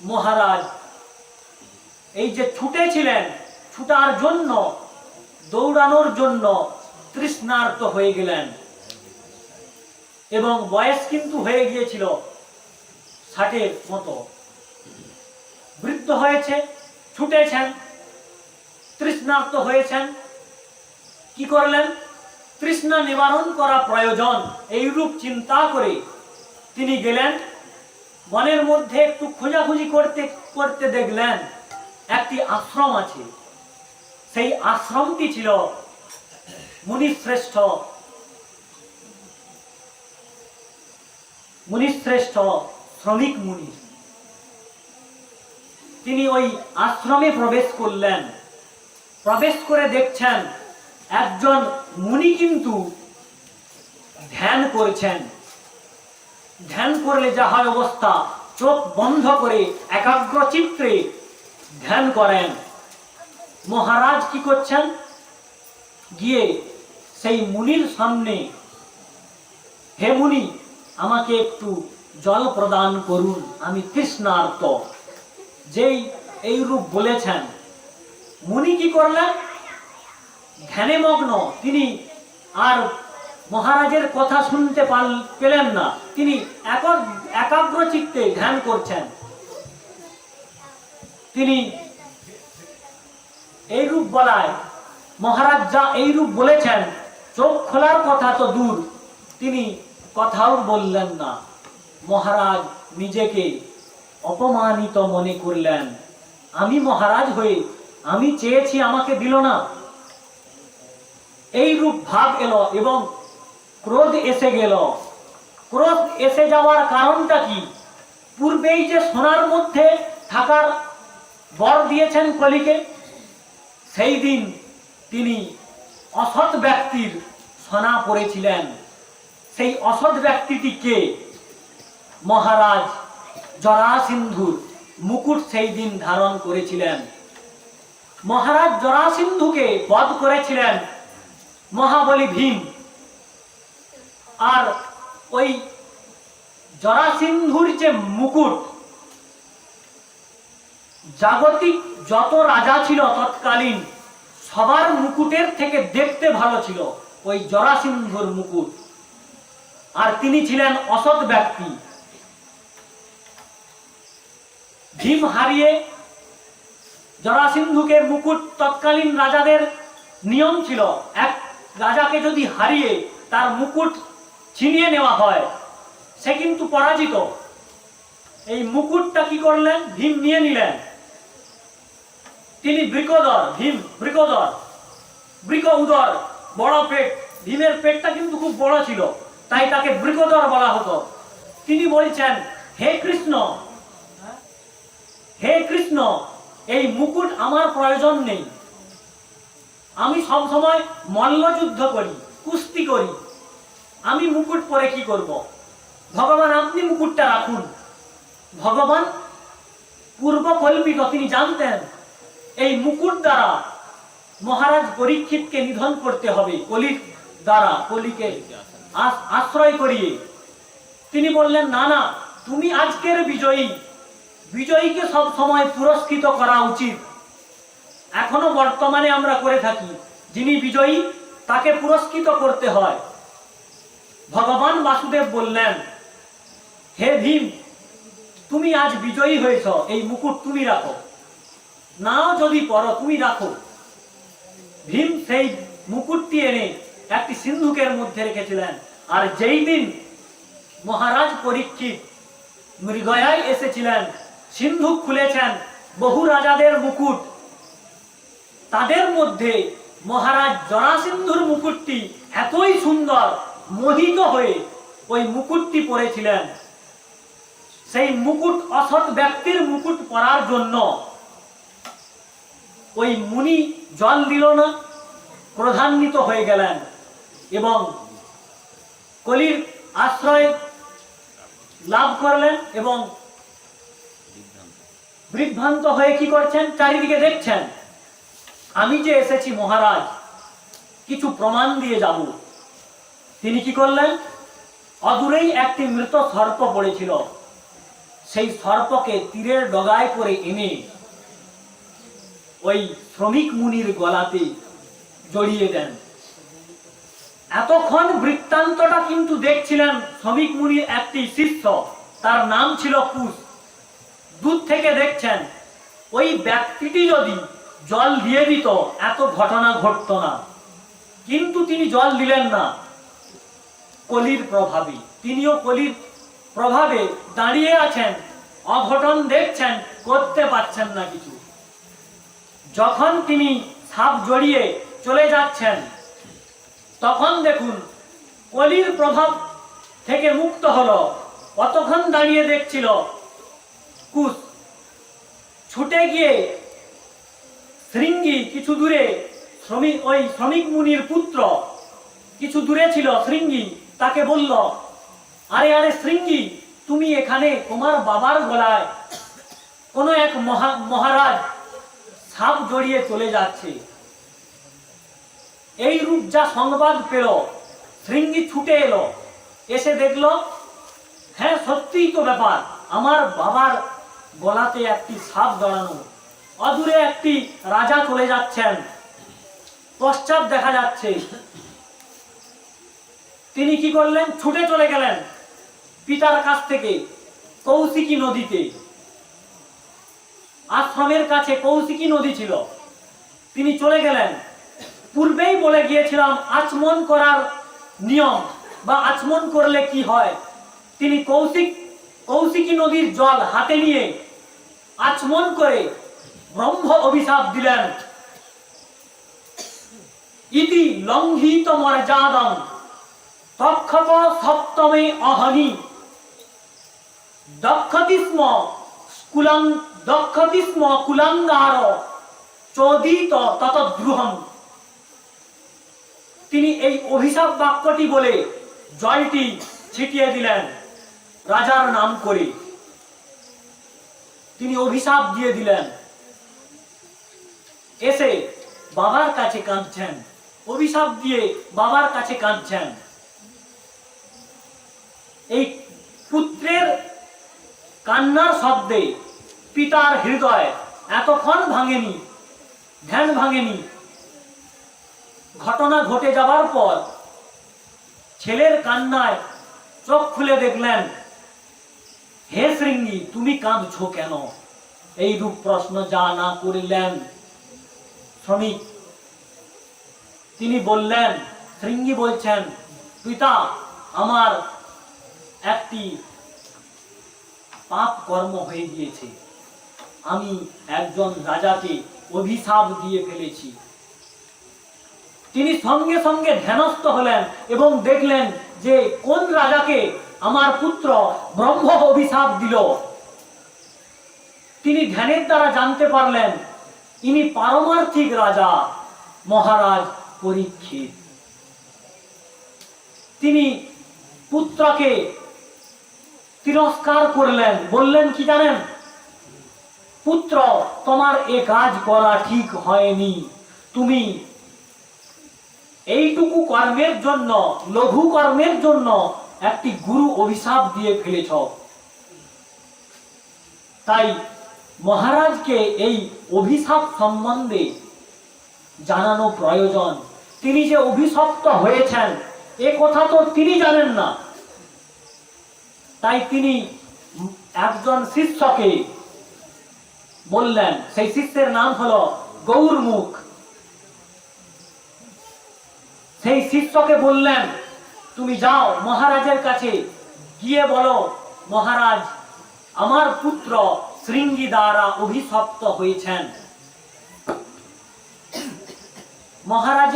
মহারাজ এই যে ছুটেছিলেন, ছুটার জন্য, দৌড়ানোর জন্য তৃষ্ণার্ত হয়ে গেলেন এবং বয়স কিন্তু হয়ে গিয়েছিল 60-এর মতো। বৃদ্ধ হয়েছে, ছুটেছেন, তৃষ্ণার্ত হয়েছেন। কি করলেন, তৃষ্ণা নিবারণ করা প্রয়োজন, এইরূপ চিন্তা করে তিনি গেলেন। বনের মধ্যে একটু খোঁজাখুঁজি করতে করতে দেখলেন একটি আশ্রম আছে। সেই আশ্রমটি ছিল মুনিশ্রেষ্ঠ শ্রমিক মুনি। তিনি ওই আশ্রমে প্রবেশ করলেন। প্রবেশ করে দেখছেন একজন মুনি কিন্তু ধ্যান করছেন। ধ্যান করলে যা হয় অবস্থা, চোখ বন্ধ করে একাগ্র চিত্তে ধ্যান করেন। মহারাজ কি করছেন, গিয়ে সেই মুনির সামনে, হে মুনি আমাকে একটু জল প্রদান করুন, আমি তৃষ্ণার্ত। যেই এই রূপ বলেছেন, মুনি কি করলেন, ধ্যানে মগ্ন। তিনি আর মহারাজের কথা শুনতে পেলেন না, তিনি একাগ্র চিত্তে ধ্যান করছেন। তিনি এই রূপ বলায় মহারাজ যা এই রূপ বলেছেন, চোখ খোলার কথা তো দূর, তিনি কথাও বললেন না। মহারাজ নিজেকে অপমানিত মনে করলেন। আমি মহারাজ হয়ে আমি চেয়েছি, আমাকে দিল না, এই রূপ ভাব এলো এবং ক্রোধ এসে গেল। ক্রোধ এসে যাওয়ার কারণটা কি, পূর্বেই যে সোনার মধ্যে থাকার বর দিয়েছেন কলিকে, সেই দিন তিনি অসৎ ব্যক্তির সোনা পড়েছিলেন। সেই অসৎ ব্যক্তিটি কে, মহারাজ জরাসিন্ধুর মুকুট সেই দিন ধারণ করেছিলেন। মহারাজ জরাসিন্ধুকে বধ করেছিলেন মহাবলী ভীম। আর ওই জরাসিন্ধুর যে মুকুট জাগতিক যত রাজা ছিল তৎকালীন সবার মুকুটের থেকে দেখতে ভালো ছিল ওই জরাসিন্ধুর মুকুট। আর তিনি ছিলেন অসৎ ব্যক্তি। ভীম হারিয়ে জরাসিন্ধুকে মুকুট, তৎকালীন রাজাদের নিয়ম ছিল এক রাজাকে যদি হারিয়ে তার মুকুট ছিনিয়ে নেওয়া হয় সে কিন্তু পরাজিত। এই মুকুটটা কি করলেন? ভীম নিয়ে নিলেন। তিনি বৃকোদর, ভীম বৃকোদর, বৃক উদর, বড় পেট। ভীমের পেটটা কিন্তু খুব বড় ছিল, তাই তাকে বৃকোদর বলা হতো। তিনি বলছেন, হে কৃষ্ণ, হে কৃষ্ণ, এই মুকুট আমার প্রয়োজন নেই। আমি সব সময় মল্লযুদ্ধ করি, কুস্তি করি, আমি মুকুট পরে কি করব? ভগবান আপনি মুকুটটা রাখুন। ভগবান পূর্বকল্পিত, তিনি জানতেন এই মুকুট দ্বারা মহারাজ পরীক্ষিতকে নিধন করতে হবে, কলির দ্বারা, কলিকে আশ্রয় করিয়ে। তিনি বললেন, না না, তুমি আজকের বিজয়ী, বিজয়ীকে সব সময় পুরস্কৃত করা উচিত। এখনো বর্তমানে আমরা করে থাকি, যিনি বিজয়ী তাকে পুরস্কৃত করতে হয়। ভগবান বাসুদেব বললেন, হে ভীম, তুমি আজ বিজয়ী হয়েছ, এই মুকুট তুমি রাখো, নাও যদি পরো তুমি রাখো। ভীম সেই মুকুটটি এনে একটি সিন্ধুকের মধ্যে রেখেছিলেন। আর যেই দিন মহারাজ পরীক্ষিত মৃগয়ায় এসেছিলেন, সিন্ধুক খুলেছেন, বহু রাজাদের মুকুট, তাদের মধ্যে মহারাজ জরাসিন্ধুর মুকুটটি এতই সুন্দর, মোহিত হয়ে ওই মুকুটটি পরেছিলেন। সেই মুকুট অসৎ ব্যক্তির মুকুট পরার জন্য ওই মুনি জল দিল না, ক্রোধান্বিত হয়ে গেলেন এবং কলির আশ্রয় লাভ করলেন এবং বিভ্রান্ত হয়ে কি করছেন? চারিদিকে দেখছেন, আমি যে এসেছি মহারাজ, কিছু প্রমাণ দিয়ে যাব। তিনি কি করলেন? অদূরেই একটি মৃত সর্প পড়েছিল, সেই সর্পকে তীরের ডগায় করে এনে ওই শ্রমিক মুনির গলাতে জড়িয়ে দেন। এতক্ষণ বৃত্তান্তটা কিন্তু দেখছিলেন শ্রমিক মুনির একটি শিষ্য, তার নাম ছিল কুশ। দূর থেকে দেখছেন, ওই ব্যক্তিটি যদি জল দিয়ে দিত এত ঘটনা ঘটত না, কিন্তু তিনি জল দিলেন না। কলির প্রভাবে, তিনিও কলির প্রভাবে দাঁড়িয়ে আছেন, অঘটন দেখছেন, করতে পারছেন না কিছু। যখন তিনি সাপ জড়িয়ে চলে যাচ্ছেন, তখন দেখুন কলির প্রভাব থেকে মুক্ত হলো। কতক্ষণ দাঁড়িয়ে দেখছিল কুশ, ছুটে গিয়ে শৃঙ্গি কিছু দূরে, ওই শ্রমিক মুনির পুত্র কিছু দূরে ছিল, শৃঙ্গি তাকে বলল, আরে আরে শৃঙ্গি, তুমি এখানে, তোমার বাবার গলায় কোনো এক মহারাজ সাপ জড়িয়ে চলে যাচ্ছে। এই রূপ যা সংবাদ পেল, শৃঙ্গি ছুটে এলো, এসে দেখলো, হ্যাঁ সত্যিই তো ব্যাপার, আমার বাবার গলাতে একটি সাপ জড়ানো। অদূরে একটি রাজা চলে যাচ্ছেন, পশ্চাৎ দেখা যাচ্ছে। তিনি কি করলেন? ছুটে চলে গেলেন পিতার কাছ থেকে কৌশিকী নদীতে। আশ্রমের কাছে কৌশিকী নদী ছিল, তিনি চলে গেলেন। পূর্বেই বলে গিয়েছিলাম আচমন করার নিয়ম বা আচমন করলে কি হয়। তিনি কৌশিকী নদীর জল হাতে নিয়ে আচমন করে ব্রহ্ম অভিশাপ দিলেন, ইতি লঙ্ঘিত মর্যাদম তক্ষক সপ্তমে অহনি দক্ষতি স্ম কুলাঙ্গার চোদিত ততদ্রুহম। তিনি এই অভিশাপ বাক্যটি বলে জলটি ছিটিয়ে দিলেন রাজার নাম করে। তিনি অভিশাপ দিয়ে দিলেন। এসে বাবার কাছে কাঁদছেন, অভিশাপ দিয়ে বাবার কাছে কাঁদছেন। এই পুত্রের কান্নার শব্দে পিতার হৃদয় এতক্ষণ ভাঙেনি, ধ্যান ভাঙেনি। ঘটনা ঘটে যাবার পর ছেলের কান্নায় চোখ খুলে দেখলেন, হে শৃঙ্গী, তুমি কাঁদছো কেন? এই রূপ প্রশ্ন যা না করিলেন শ্রমিক। তিনি বললেন, শৃঙ্গী বলছেন, পিতা, আমার একটি পাপ কর্ম হয়ে গিয়েছে। আমি একজন রাজাকে অভিশাপ দিয়ে ফেলেছি। তিনি সঙ্গে সঙ্গে ধ্যানস্থ হলেন এবং দেখলেন যে কোন রাজাকে আমার পুত্র ব্রহ্ম অভিশাপ দিল। তিনি ধ্যানের দ্বারা জানতে পারলেন ইনি পারমার্থিক রাজা মহারাজ পরীক্ষিত। তিনি পুত্রকে তিরস্কার করলেন, বললেন কি জানেন, পুত্র, তোমার এ কাজ করা ঠিক হয়নি। তুমি এইটুকু কর্মের জন্য, লঘু কর্মের জন্য একটি গুরু অভিশাপ দিয়ে ফেলেছ। তাই মহারাজকে এই অভিশাপ সম্বন্ধে জানানো প্রয়োজন। তিনি যে অভিশপ্ত হয়েছেন এ কথা তো তিনি জানেন না। তাই তিনি একজন শিষ্যকে বললেন, সেই শিষ্যের নাম হলো গৌরমুখ। সেই শিষ্যকে বললেন, তুমি যাও মহারাজের কাছে গিয়ে বলো, মহারাজ, আমার পুত্র শৃঙ্গী দ্বারা অভিশপ্ত হয়েছেন। মহারাজ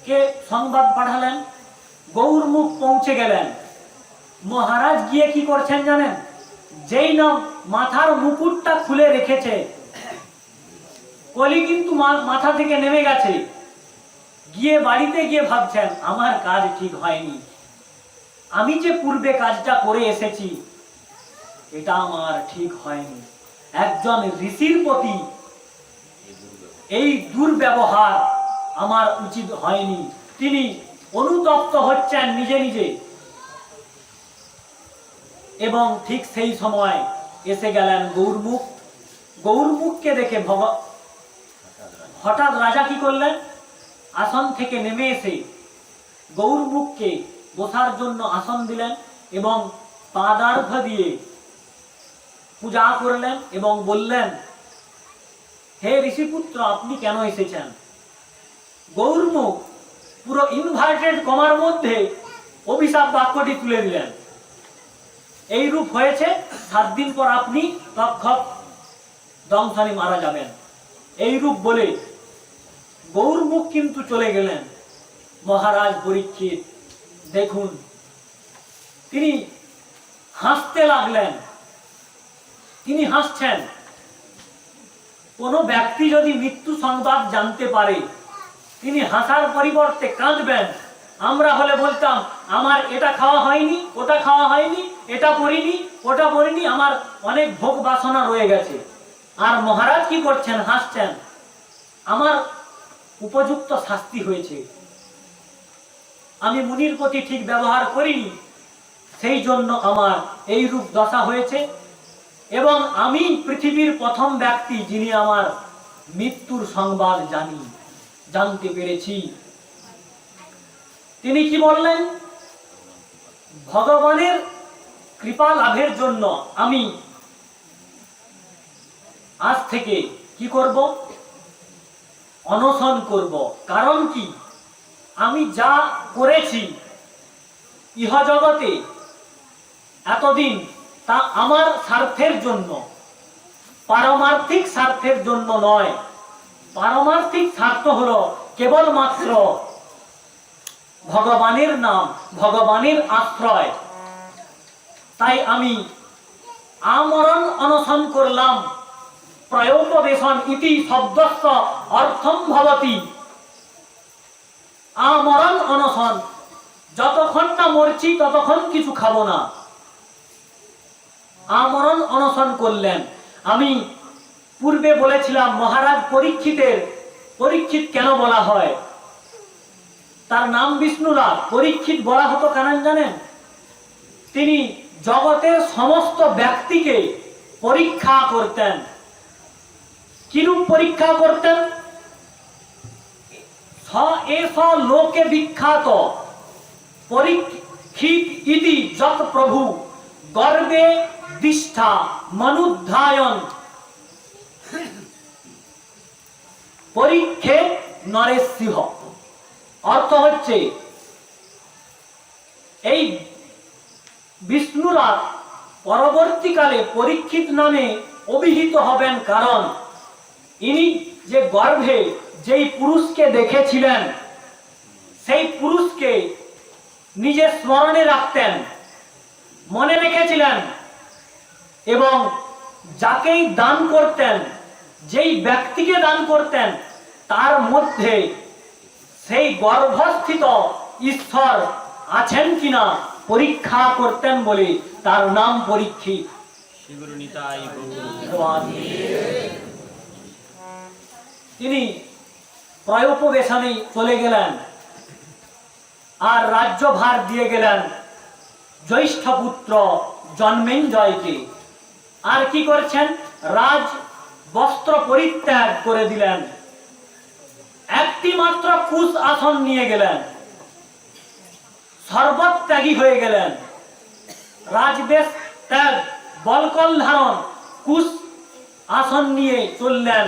কে সংবাদ পাঠালেন, গৌরমুখ পৌঁছে গেলেন। মহারাজ গিয়ে কি করছেন জানেন? যেই না মাথার মুকুটটা খুলে রেখেছে, কলি কিন্তু মাথা থেকে নেমে গেছে। গিয়ে বাড়িতে গিয়ে ভাবছেন, আমার কাজ ঠিক হয়নি, আমি যে পূর্বে কাজটা করে এসেছি এটা আমার ঠিক হয়নি। একজন ঋষির প্রতি এই দুর্ব্যবহার আমার উচিত হয়নি। তিনি অনুতপ্ত হচ্ছেন নিজে নিজে। এবং ঠিক সেই সময় এসে গেলেন গৌরমুখ। গৌরমুখকে দেখে হঠাৎ রাজা কি করলেন, আসন থেকে নেমে এসে গৌরমুখকে বসার জন্য আসন দিলেন এবং পাদার্ঘ্য দিয়ে পূজা করলেন এবং বললেন, হে ঋষিপুত্র, আপনি কেন এসেছেন? গৌরমুখ পুরো ইনভার্টেড কমার মধ্যে অভিশাপ বাক্যটি তুলে দিলেন, এই রূপ হয়েছে, 7 দিন পর আপনি তক্ষক দংশনে মারা যাবেন। এই রূপ বলে গৌরমুখ কিন্তু চলে গেলেন। মহারাজ পরীক্ষিত দেখুন, তিনি হাসতে লাগলেন। তিনি হাসছেন। কোন ব্যক্তি যদি মৃত্যু সংবাদ জানতে পারে, তিনি হাসার পরিবর্তে কাঁদবেন। আমরা হলে বলতাম, আমার এটা খাওয়া হয়নি, ওটা খাওয়া হয়নি, এটা পড়িনি, ওটা পড়িনি, আমার অনেক ভোগ বাসনা রয়ে গেছে। আর মহারাজ কি করছেন? হাসছেন। আমার উপযুক্ত শাস্তি হয়েছে, আমি মুনির প্রতি ঠিক ব্যবহার করিনি, সেই জন্য আমার এই রূপ দশা হয়েছে। এবং আমি পৃথিবীর প্রথম ব্যক্তি যিনি আমার মৃত্যুর সংবাদ জানতে পেরেছি। তিনি কি বললেন? ভগবানের কৃপা লাভের জন্য আমি আজ থেকে কি করব? অনশন করব। কারণ কি? আমি যা করেছি ইহজগতে এতদিন, তা আমার স্বার্থের জন্য, পারমার্থিক স্বার্থের জন্য নয়। পারমার্থিক স্বার্থ হলো কেবলমাত্র ভগবানের নাম, ভগবানের আশ্রয়। তাই আমি আমরণ অনশন করলাম। প্রয়োপবেশন ইতি শব্দস্য অর্থম ভবতি। আমরণ অনশন, যতক্ষণ না মরছি ততক্ষণ কিছু খাবো না। আমরণ অনশন করলেন। আমি পূর্বে বলেছিলাম মহারাজ পরীক্ষিত কেন বলা হয়? তার নাম বিষ্ণুরাজ। পরীক্ষিত বলা হতো কেন জানেন? তিনি জগতের সমস্ত ব্যক্তিকে পরীক্ষা করতেন। কিরূপ পরীক্ষা করতেন? এস লোকে বিখ্যাত পরীক্ষিত ইতি যত প্রভু গর্বে দিষ্ঠা মনুধ্যায়ন পরীক্ষে নরেশ সিংহ। অর্থ হচ্ছে এই বিষ্ণুরা পরবর্তীকালে পরীক্ষিত নামে অভিহিত হবেন, কারণ ইনি যে গর্ভে যেই পুরুষকে দেখেছিলেন সেই পুরুষকে নিজের স্মরণে রাখতেন, মনে রেখেছিলেন, এবং যাকেই দান করতেন, যেই ব্যক্তিকে দান করতেন, তার মধ্যে সেই গর্ভস্থিত ঈশ্বর আছেন কিনা পরীক্ষা করতেন বলে তার নাম পরীক্ষিত। তিনি প্রয়োপবেশনে চলে গেলেন আর রাজ্যভার দিয়ে গেলেন জ্যৈষ্ঠ পুত্র জন্মেঞ্জয়কে। আর কি করছেন? রাজ বস্ত্র পরিত্যাগ করে দিলেন, একটি মাত্র কুশ আসন নিয়ে গেলেন, সর্বত্যাগী হয়ে গেলেন। রাজবেশ ত্যাগ, বলকল ধারণ, কুশ আসন নিয়ে চললেন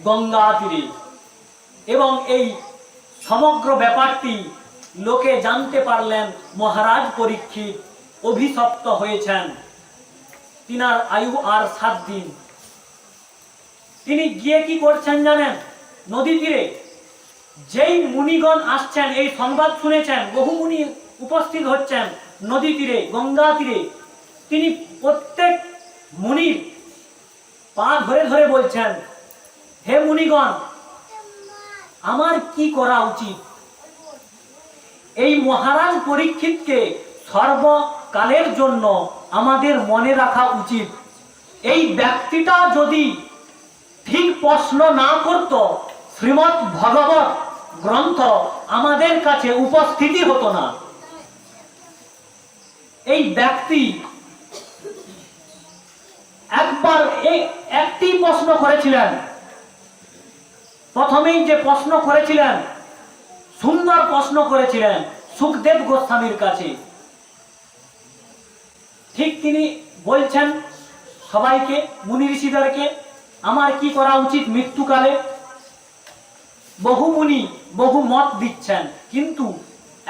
গঙ্গা তীরে। এবং এই সমগ্র ব্যাপারটি লোকে জানতে পারলেন মহারাজ পরীক্ষিত অভিশপ্ত হয়েছেন, তিনার আয়ু আর 7 দিন। তিনি গিয়ে কি করছেন জানেন? নদী তীরে যেই মুনিগণ আসছেন, এই সংবাদ শুনেছেন, বহু মুনি উপস্থিত হচ্ছেন নদী তীরে, গঙ্গা তীরে। তিনি প্রত্যেক মুনির পা ধরে ধরে বলছেন, হে মুনিগণ, আমার কি করা উচিত? এই মহারাজ পরীক্ষিতকে সর্বকালের জন্য আমাদের মনে রাখা উচিত। এই ব্যক্তিটা যদি ঠিক প্রশ্ন না করত, শ্রীমদ্ ভগবত গ্রন্থ আমাদের কাছে উপস্থিতি হতো না। এই ব্যক্তি একবার একটি প্রশ্ন করেছিলেন, প্রথমেই যে প্রশ্ন করেছিলেন, সুন্দর প্রশ্ন করেছিলেন সুখদেব গোস্বামীর কাছে। ঠিক তিনি বলছেন সবাইকে, মুনি ঋষিদেরকে, আমার কি করা উচিত মৃত্যুকালে। বহু মুনি বহু মত দিচ্ছেন, কিন্তু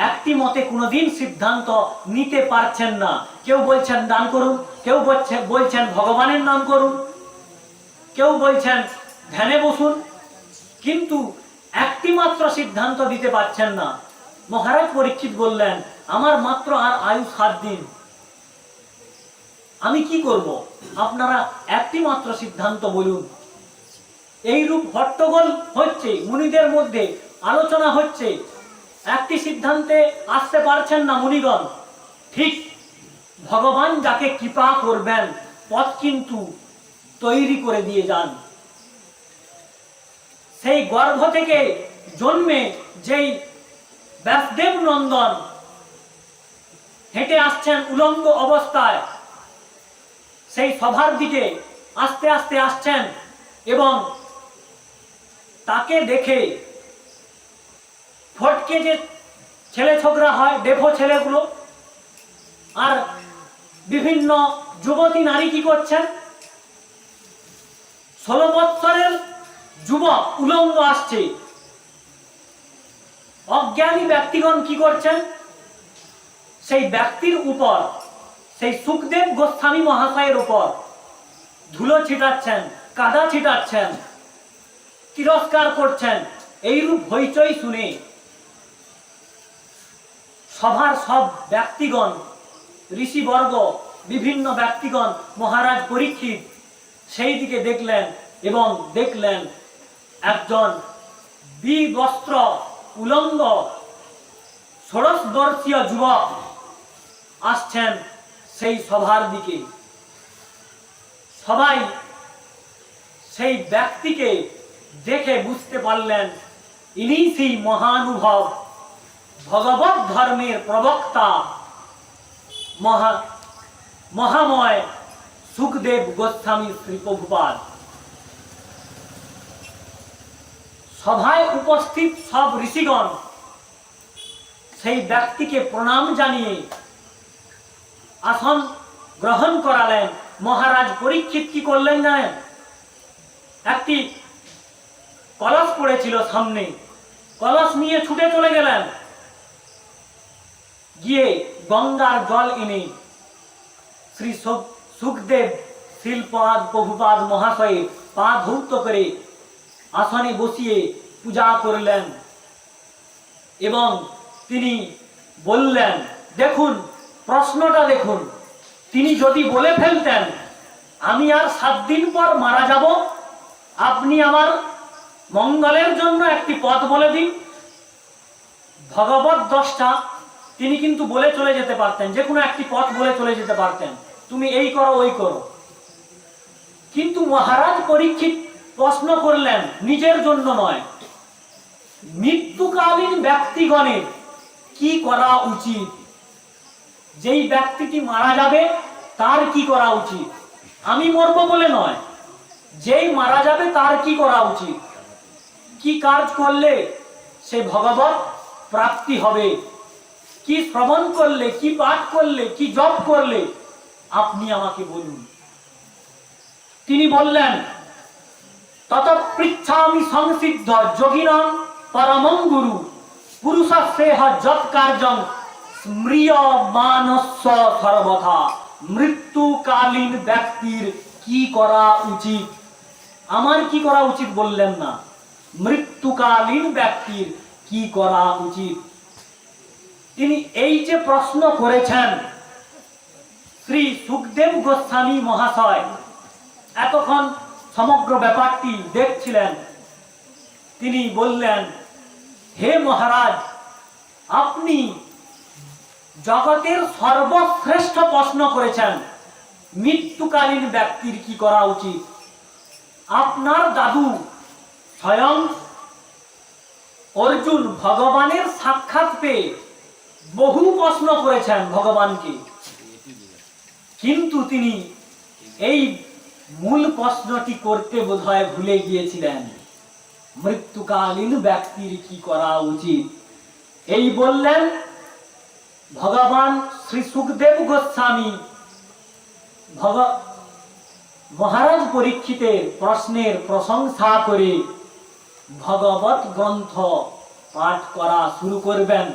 একটি মতে কোনোদিন সিদ্ধান্ত নিতে পারছেন না। কেউ বলছেন দান করুন, কেউ বলছেন ভগবানের নাম করুন, কেউ বলছেন ধ্যানে বসুন, কিন্তু একটি মাত্র সিদ্ধান্ত দিতে পারছেন না। মহারাজ পরীক্ষিত বললেন, আমার মাত্র আর আয়ু 7 দিন, আমি কি করব? আপনারা একটি মাত্র সিদ্ধান্ত বলুন। এইরূপ হট্টগোল হচ্ছে মুনিদের মধ্যে, আলোচনা হচ্ছে, একটি সিদ্ধান্তে আসতে পারছেন না মুনিগণ। ঠিক ভগবান যাকে কৃপা করবেন পথ কিন্তু তৈরি করে দিয়ে যান। সেই গর্ভ থেকে জন্মে যেই ব্যাসদেব নন্দন হেঁটে আসছেন উলঙ্গ অবস্থায়, সেই সভার দিকে আস্তে আস্তে আসছেন, এবং তাকে দেখে ফটকে যে ছেলে ছোকরা হয়, ডেফো ছেলেগুলো, আর বিভিন্ন যুবতী নারী কি করছেন? 16 বৎসরের যুবক উলঙ্গ আসছে। অজ্ঞানী ব্যক্তিগণ কি করছেন? সেই ব্যক্তির উপর, সেই সুখদেব গোস্বামী মহাশয়ের উপর ধুলো ছিটাচ্ছেন, কাদা ছিটাচ্ছেন, তিরস্কার করছেন। এইরূপ হইচই শুনে সভার সব ব্যক্তিগণ, ঋষিবর্গ, বিভিন্ন ব্যক্তিগণ, মহারাজ পরীক্ষিত সেই দিকে দেখলেন, এবং দেখলেন একজন বিবস্ত্র উলঙ্গ ষোড়শবর্ষীয় যুবক আসছেন সেই সভার দিকে। সবাই সেই ব্যক্তিকে দেখে বুঝতে পারলেন ইনি সেই মহানুভব ভগবত ধর্মের প্রবক্তা মহাময় সুখদেব গোস্বামী শ্রী প্রভুপাদ। সভায় উপস্থিত সব ঋষিগণ সেই ব্যক্তিকে প্রণাম জানিয়ে আসন গ্রহণ করালেন। মহারাজ পরীক্ষিত কি করলেন জানেন? একটি কলস পড়েছিল সামনে, কলস নিয়ে ছুটে চলে গেলেন, গিয়ে গঙ্গার জল এনে শ্রী সুখদেব শিলপাদ প্রভুপাদ মহাশয়ের পা ধৌত করে আসনে বসিয়ে পূজা করলেন এবং তিনি বললেন, দেখুন প্রশ্নটা দেখুন, তিনি যদি বলে ফেলতেন আমি আর 7 দিন পর মারা যাব, আপনি আমার মঙ্গলের জন্য একটি পথ বলে দিন, ভগবত দশটা তিনি কিন্তু বলে চলে যেতে পারতেন, যে কোনো একটি পথ বলে চলে যেতে পারতেন, তুমি এই করো ওই করো। কিন্তু মহারাজ পরীক্ষিত প্রশ্ন করলেন নিজের জন্য নয়, মৃত্যুকালীন ব্যক্তিগণের কি করা উচিত, যেই ব্যক্তিটি মারা যাবে তার কি করা উচিত, আমি মরব বলে নয়, যেই মারা যাবে তার কি করা উচিত, কি কাজ করলে সে ভগবত প্রাপ্তি হবে, কি শ্রবণ করলে, কি পাঠ করলে, কি জপ করলে, আপনি আমাকে বলুন। তিনি বললেন, তত পৃচ্ছামি সংসিদ্ধ যোগিনাং পরমং গুরু পুরুষস্যেহ যৎ কার্যং স্মৃয়মানস্য সর্বথা। মৃত্যুকালীন ব্যক্তির কি করা উচিত, আমার কি করা উচিত বললেন না, মৃত্যুকালীন ব্যক্তির কি করা উচিত। তিনি এই যে প্রশ্ন করেছেন, শ্রী সুখদেব গোস্বামী মহাশয় এতক্ষণ সমগ্র ব্যাপারটি দেখছিলেন। তিনি বললেন, হে মহারাজ, আপনি জগতের সর্বশ্রেষ্ঠ প্রশ্ন করেছেন, মৃত্যুকালীন ব্যক্তির কি করা উচিত। আপনার দাদু স্বয়ং অর্জুন ভগবানের সাক্ষাৎ পেয়ে বহু প্রশ্ন করেছেন ভগবানকে, কিন্তু তিনি এই মূল প্রশ্নটি করতে বোধহয় ভুলে গিয়েছিলেন, মৃত্যুকালীন ব্যক্তির কি করা উচিত। এই বললেন ভগবান শ্রী সুখদেব গোস্বামী মহারাজ পরীক্ষিতের প্রশ্নের প্রশংসা করে ভগবত গ্রন্থ পাঠ করা শুরু করবেন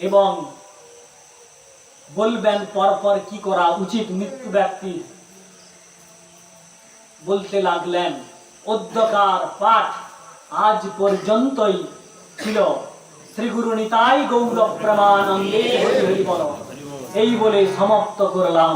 এবং বলবেন পরপর কি করা উচিত মৃত্যু ব্যক্তির। বলতে লাগলেন, অদ্যকার পাঠ আজ পর্যন্তই ছিল। শ্রী গুরু নিতাই গৌর প্রেমানন্দে হরি হরি বল, এই বলে সমাপ্ত করলাম।